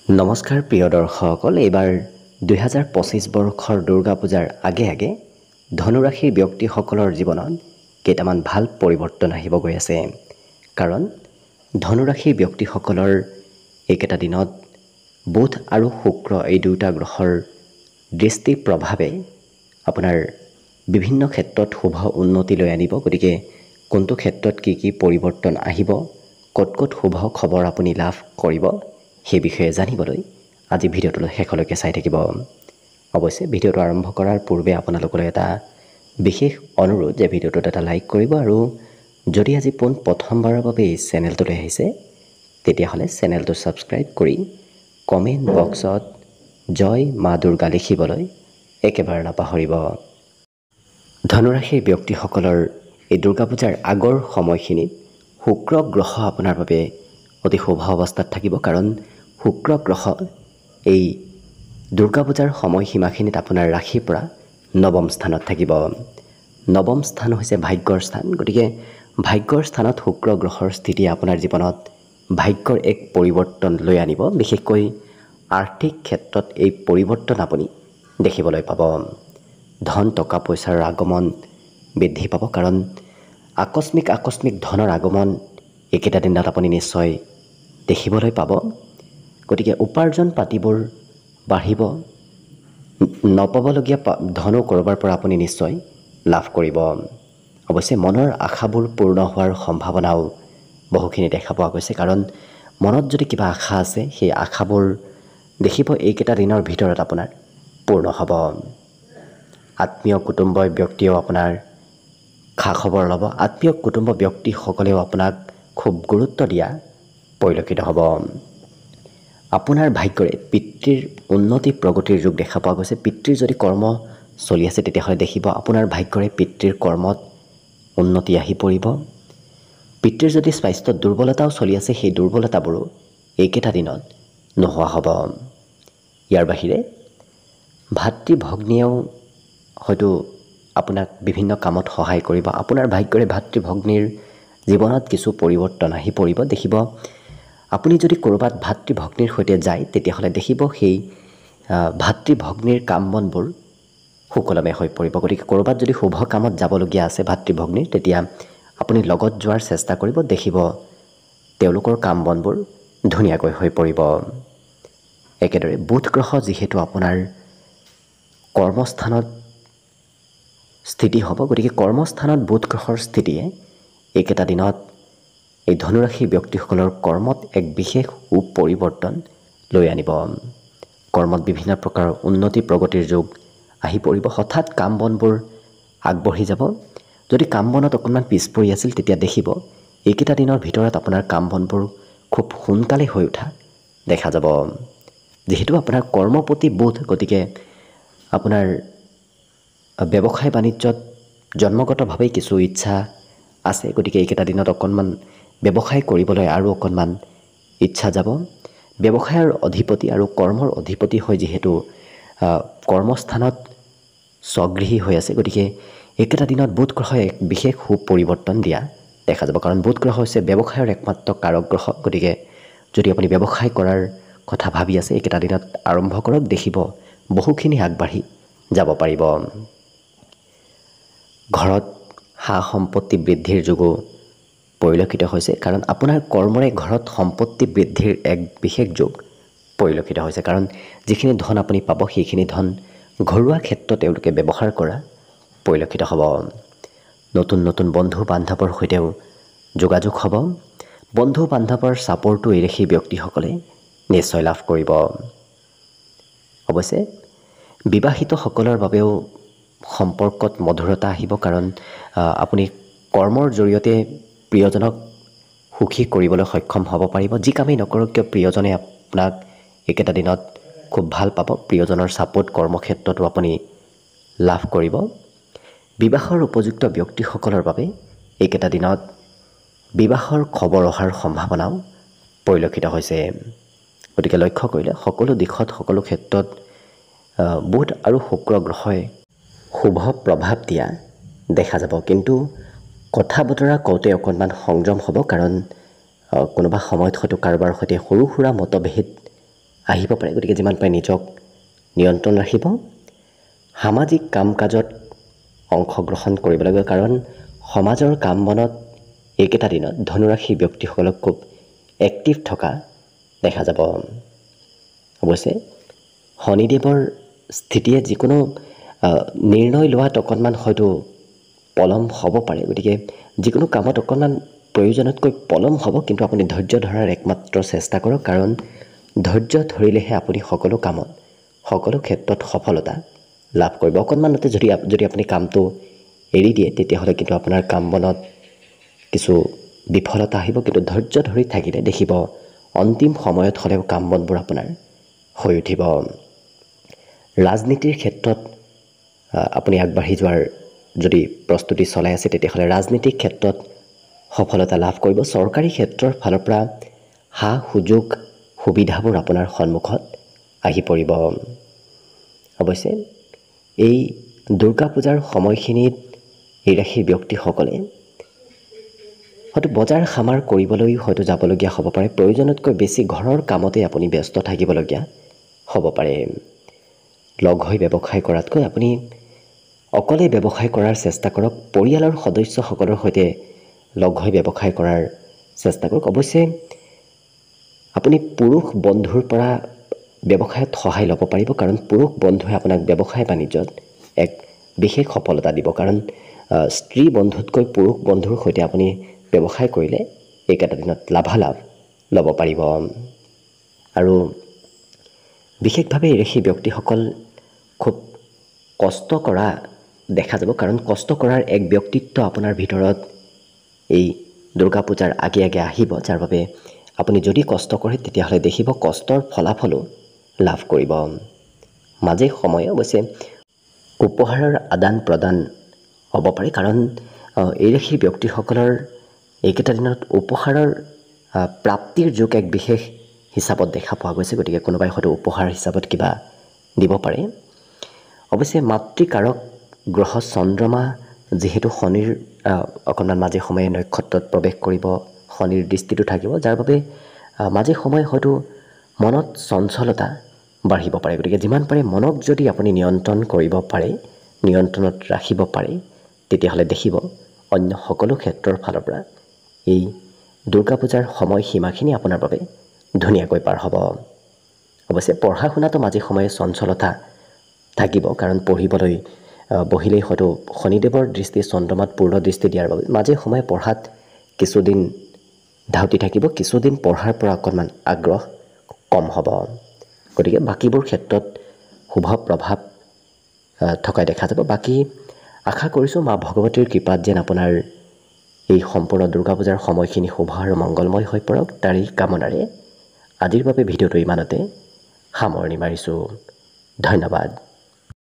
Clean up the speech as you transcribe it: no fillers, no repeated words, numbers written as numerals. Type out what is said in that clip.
নমস্কাৰ প্ৰিয় দৰ্শকসকল, এইবাৰ 2025 বৰ্ষৰ দুৰ্গা পূজাৰ আগে আগে ধনুৰাশিৰ ব্যক্তিসকলৰ জীৱনত কেইটামান ভাল পৰিৱৰ্তন আহিব গৈ আছে। কাৰণ ধনুৰাশিৰ ব্যক্তিসকলৰ এইকেইটা দিনত বুধ আৰু শুক্ৰ এই দুয়োটা গ্ৰহৰ দৃষ্টি প্ৰভাৱে আপোনাৰ বিভিন্ন ক্ষেত্ৰত শুভ উন্নতি লৈ আনিব। গতিকে কোনটো ক্ষেত্ৰত কি পৰিৱৰ্তন আহিব, ক'ত ক'ত শুভ খবৰ আপুনি লাভ কৰিব, সেই বিষয়ে জানিবলৈ আজি ভিডিঅ'টো শেষলৈকে চাই থাকিব। অৱশ্যে ভিডিঅ'টো আৰম্ভ কৰাৰ পূৰ্বে আপোনালোকলৈ এটা বিশেষ অনুৰোধ যে ভিডিঅ'টোত এটা লাইক কৰিব, আৰু যদি আজি প্ৰথমবাৰৰ বাবে এই চেনেলটোলৈ আহিছে তেতিয়াহ'লে চেনেলটো ছাবস্ক্ৰাইব কৰি কমেণ্ট বক্সত জয় মা দুৰ্গা লিখিবলৈ একেবাৰে নাপাহৰিব। ধনুৰাশিৰ ব্যক্তিসকলৰ এই দুৰ্গা পূজাৰ আগৰ সময়খিনিত শুক্ৰ গ্ৰহ আপোনাৰ বাবে অতি শুভ অৱস্থাত থাকিব। কাৰণ শুক্ৰ গ্ৰহ এই দুৰ্গা পূজাৰ সময়সীমাখিনিত আপোনাৰ ৰাশিৰ পৰা নৱম স্থানত থাকিব। নৱম স্থান হৈছে ভাগ্যৰ স্থান। গতিকে ভাগ্যৰ স্থানত শুক্ৰ গ্ৰহৰ স্থিতিয়ে আপোনাৰ জীৱনত ভাগ্যৰ এক পৰিৱৰ্তন লৈ আনিব। বিশেষকৈ আৰ্থিক ক্ষেত্ৰত এই পৰিৱৰ্তন আপুনি দেখিবলৈ পাব। ধন টকা পইচাৰ আগমন বৃদ্ধি পাব। কাৰণ আকস্মিক ধনৰ আগমন এইকেইটা দিনত আপুনি নিশ্চয় দেখিবলৈ পাব। গতিকে উপাৰ্জন পাতিবোৰ বাঢ়িব। নপাবলগীয়া ধনো ক'ৰবাৰ পৰা আপুনি নিশ্চয় লাভ কৰিব। অৱশ্যে মনৰ আশাবোৰ পূৰ্ণ হোৱাৰ সম্ভাৱনাও বহুখিনি দেখা পোৱা গৈছে। কাৰণ মনত যদি কিবা আশা আছে, সেই আশাবোৰ দেখিব এইকেইটা দিনৰ ভিতৰত আপোনাৰ পূৰ্ণ হ'ব। আত্মীয় কুটুম্ব ব্যক্তিয়েও আপোনাৰ খা খবৰ ল'ব। আত্মীয় কুটুম্ব ব্যক্তিসকলেও আপোনাক খুব গুৰুত্ব দিয়া পৰিলক্ষিত হ'ব। আপোনাৰ ভাগ্যৰে পিতৃৰ উন্নতি প্ৰগতিৰ যুগ দেখা পোৱা গৈছে। পিতৃৰ যদি কৰ্ম চলি আছে তেতিয়াহ'লে দেখিব আপোনাৰ ভাগ্যৰে পিতৃৰ কৰ্মত উন্নতি আহি পৰিব। পিতৃৰ যদি স্বাস্থ্যত দুৰ্বলতাও চলি আছে, সেই দুৰ্বলতাবোৰো এইকেইটা দিনত নোহোৱা হ'ব। ইয়াৰ বাহিৰে ভাতৃ ভগ্নীয়েও হয়তো আপোনাক বিভিন্ন কামত সহায় কৰিব। আপোনাৰ ভাগ্যৰে ভাতৃ ভগ্নীৰ জীৱনত কিছু পৰিৱৰ্তন আহি পৰিব। দেখিব আপুনি যদি ক'ৰবাত ভাতৃ ভগ্নীৰ সৈতে যায় তেতিয়াহ'লে দেখিব সেই ভাতৃ ভগ্নীৰ কাম বনবোৰ সুকলমে হৈ পৰিব। গতিকে ক'ৰবাত যদি শুভ কামত যাবলগীয়া আছে ভাতৃ ভগ্নীৰ, তেতিয়া আপুনি লগত যোৱাৰ চেষ্টা কৰিব। দেখিব তেওঁলোকৰ কাম বনবোৰ ধুনীয়াকৈ হৈ পৰিব। একেদৰে বুধ গ্ৰহ যিহেতু আপোনাৰ কৰ্মস্থানত স্থিতি হ'ব, গতিকে কৰ্মস্থানত বুধ গ্ৰহৰ স্থিতিয়ে এইকেইটা দিনত এই ধনুৰাশিৰ ব্যক্তিসকলৰ কৰ্মত এক বিশেষ সুপৰিৱৰ্তন লৈ আনিব। কৰ্মত বিভিন্ন প্ৰকাৰৰ উন্নতি প্ৰগতিৰ যুগ আহি পৰিব। হঠাৎ কাম বনবোৰ আগবাঢ়ি যাব। যদি কাম বনত অকণমান পিছ পৰি আছিল তেতিয়া দেখিব এইকেইটা দিনৰ ভিতৰত আপোনাৰ কাম বনবোৰ খুব সোনকালে হৈ উঠা দেখা যাব। যিহেতু আপোনাৰ কৰ্মপতি বুধ, গতিকে আপোনাৰ ব্যৱসায় বাণিজ্যত জন্মগতভাৱেই কিছু ইচ্ছা আছে। গতিকে এইকেইটা দিনত অকণমান ব্যৱসায় কৰিবলৈ আৰু অকণমান ইচ্ছা যাব। ব্যৱসায়ৰ অধিপতি আৰু কৰ্মৰ অধিপতি হৈ যিহেতু কৰ্মস্থানত স্বগৃহী হৈ আছে, গতিকে এইকেইটা দিনত বুধ গ্ৰহই এক বিশেষ সুপৰিৱৰ্তন দিয়া দেখা যাব। কাৰণ বুধ গ্ৰহ হৈছে ব্যৱসায়ৰ একমাত্ৰ কাৰক গ্ৰহ। গতিকে যদি আপুনি ব্যৱসায় কৰাৰ কথা ভাবি আছে, এইকেইটা দিনত আৰম্ভ কৰক। দেখিব বহুখিনি আগবাঢ়ি যাব পাৰিব। ঘৰত সা সম্পত্তি বৃদ্ধিৰ যোগো পৰিলক্ষিত হৈছে। কাৰণ আপোনাৰ কৰ্মৰে ঘৰত সম্পত্তি বৃদ্ধিৰ এক বিশেষ যোগ পৰিলক্ষিত হৈছে। কাৰণ যিখিনি ধন আপুনি পাব সেইখিনি ধন ঘৰুৱা ক্ষেত্ৰত তেওঁলোকে ব্যৱহাৰ কৰা পৰিলক্ষিত হ'ব। নতুন নতুন বন্ধু বান্ধৱৰ সৈতেও যোগাযোগ হ'ব। বন্ধু বান্ধৱৰ ছাপৰ্টো এই ৰাশিৰ ব্যক্তিসকলে নিশ্চয় লাভ কৰিব। অৱশ্যে বিবাহিতসকলৰ বাবেও সম্পৰ্কত মধুৰতা আহিব। কাৰণ আপুনি কৰ্মৰ জৰিয়তে প্ৰিয়জনক সুখী কৰিবলৈ সক্ষম হ'ব পাৰিব। যি কামেই নকৰক কিয় প্ৰিয়জনে আপোনাক এইকেইটা দিনত খুব ভাল পাব। প্ৰিয়জনৰ ছাপোৰ্ট কৰ্মক্ষেত্ৰতো আপুনি লাভ কৰিব। বিবাহৰ উপযুক্ত ব্যক্তিসকলৰ বাবে এইকেইটা দিনত বিবাহৰ খবৰ অহাৰ সম্ভাৱনাও পৰিলক্ষিত হৈছে। গতিকে লক্ষ্য কৰিলে সকলো দিশত সকলো ক্ষেত্ৰত বুধ আৰু শুক্ৰ গ্ৰহই শুভ প্ৰভাৱ দিয়া দেখা যাব। কিন্তু কথা বতৰা কওঁতে অকণমান সংযম হ'ব। কাৰণ কোনোবা সময়ত হয়তো কাৰোবাৰ সৈতে সৰু সুৰা মতভেদ আহিব পাৰে। গতিকে যিমান পাৰে নিজক নিয়ন্ত্ৰণ ৰাখিব। সামাজিক কাম কাজত অংশগ্ৰহণ কৰিব লাগে, কাৰণ সমাজৰ কাম বনত এইকেইটা দিনত ধনুৰাশি ব্যক্তিসকলক খুব এক্টিভ থকা দেখা যাব। অৱশ্যে শনিদেৱৰ স্থিতিয়ে যিকোনো নিৰ্ণয় লোৱাত অকণমান হয়তো পলম হ'ব পাৰে। গতিকে যিকোনো কামত অকণমান প্ৰয়োজনতকৈ পলম হ'ব, কিন্তু আপুনি ধৈৰ্য ধৰাৰ একমাত্ৰ চেষ্টা কৰক, কাৰণ ধৈৰ্য ধৰিলেহে আপুনি সকলো কামত সকলো ক্ষেত্ৰত সফলতা লাভ কৰিব। অকণমানতে যদি আপুনি কামটো এৰি দিয়ে, তেতিয়াহ'লে কিন্তু আপোনাৰ কাম বনত কিছু বিফলতা আহিব, কিন্তু ধৈৰ্য ধৰি থাকিলে দেখিব অন্তিম সময়ত হ'লেও কাম বনবোৰ আপোনাৰ হৈ উঠিব। ৰাজনীতিৰ ক্ষেত্ৰত আপুনি আগবাঢ়ি যোৱাৰ যদি প্ৰস্তুতি চলাই আছে, তেতিয়াহ'লে ৰাজনীতিক ক্ষেত্ৰত সফলতা লাভ কৰিব। চৰকাৰী ক্ষেত্ৰৰ ফালৰ পৰা সা সুযোগ সুবিধাবোৰ আপোনাৰ সন্মুখত আহি পৰিব। অৱশ্যে এই দুৰ্গা পূজাৰ সময়খিনিত এই ৰাশিৰ ব্যক্তিসকলে হয়তো বজাৰ সমাৰ কৰিবলৈ হয়তো যাবলগীয়া হ'ব পাৰে। প্ৰয়োজনতকৈ বেছি ঘৰৰ কামতে আপুনি ব্যস্ত থাকিবলগীয়া হ'ব পাৰে। লগ হৈ ব্যৱসায় কৰাতকৈ আপুনি অকলে ব্যৱসায় কৰাৰ চেষ্টা কৰক। পৰিয়ালৰ সদস্যসকলৰ সৈতে লগ হৈ ব্যৱসায় কৰাৰ চেষ্টা কৰক। অৱশ্যে আপুনি পুৰুষ বন্ধুৰ পৰা ব্যৱসায়ত সহায় ল'ব পাৰিব, কাৰণ পুৰুষ বন্ধুৱে আপোনাক ব্যৱসায় বাণিজ্যত এক বিশেষ সফলতা দিব। কাৰণ স্ত্ৰী বন্ধুতকৈ পুৰুষ বন্ধুৰ সৈতে আপুনি ব্যৱসায় কৰিলে এইকেইটা দিনত লাভালাভ ল'ব পাৰিব। আৰু বিশেষভাৱে এই ৰাশিৰ ব্যক্তিসকল খুব কষ্ট কৰা দেখা যাব, কাৰণ কষ্ট কৰাৰ এক ব্যক্তিত্ব আপোনাৰ ভিতৰত এই দুৰ্গা পূজাৰ আগে আগে আহিব, যাৰ বাবে আপুনি যদি কষ্ট কৰে তেতিয়াহ'লে দেখিব কষ্টৰ ফলাফলো লাভ কৰিব। মাজে সময়ে অৱশ্যে উপহাৰৰ আদান প্ৰদান হ'ব পাৰে, কাৰণ এই ৰাশিৰ ব্যক্তিসকলৰ এইকেইটা দিনত উপহাৰৰ প্ৰাপ্তিৰ যুগ এক বিশেষ হিচাপত দেখা পোৱা গৈছে। গতিকে কোনোবাই হয়তো উপহাৰ হিচাপত কিবা দিব পাৰে। অৱশ্যে মাতৃকাৰক গ্ৰহ চন্দ্ৰমা যিহেতু শনিৰ অকণমান মাজে সময়ে নক্ষত্ৰত প্ৰৱেশ কৰিব, শনিৰ দৃষ্টিটো থাকিব, যাৰ বাবে মাজে সময়ে হয়তো মনত চঞ্চলতা বাঢ়িব পাৰে। গতিকে যিমান পাৰে মনক যদি আপুনি নিয়ন্ত্ৰণ কৰিব পাৰে, নিয়ন্ত্ৰণত ৰাখিব পাৰে, তেতিয়াহ'লে দেখিব অন্য সকলো ক্ষেত্ৰৰ ফালৰ পৰা এই দুৰ্গা পূজাৰ সময়সীমাখিনি আপোনাৰ বাবে ধুনীয়াকৈ পাৰ হ'ব। অৱশ্যে পঢ়া শুনাটো মাজে সময়ে চঞ্চলতা থাকিব, কাৰণ পঢ়িবলৈ বহিলেই হয়তো শনিদেৱৰ দৃষ্টি চন্দ্ৰমাত পূৰ্ণ দৃষ্টি দিয়াৰ বাবে মাজে সময়ে পঢ়াত কিছুদিন ধাউতি থাকিব, কিছুদিন পঢ়াৰ পৰা অকণমান আগ্ৰহ কম হ'ব। গতিকে বাকীবোৰ ক্ষেত্ৰত শুভ প্ৰভাৱ থকা দেখা যাব। বাকী আশা কৰিছোঁ মা ভগৱতীৰ কৃপাত যেন আপোনাৰ এই সম্পূৰ্ণ দুৰ্গা পূজাৰ সময়খিনি শুভ আৰু মংগলময় হৈ পৰক, তাৰেই কামনাৰে আজিৰ বাবে ভিডিঅ'টো ইমানতে সামৰণি মাৰিছোঁ। ধন্যবাদ।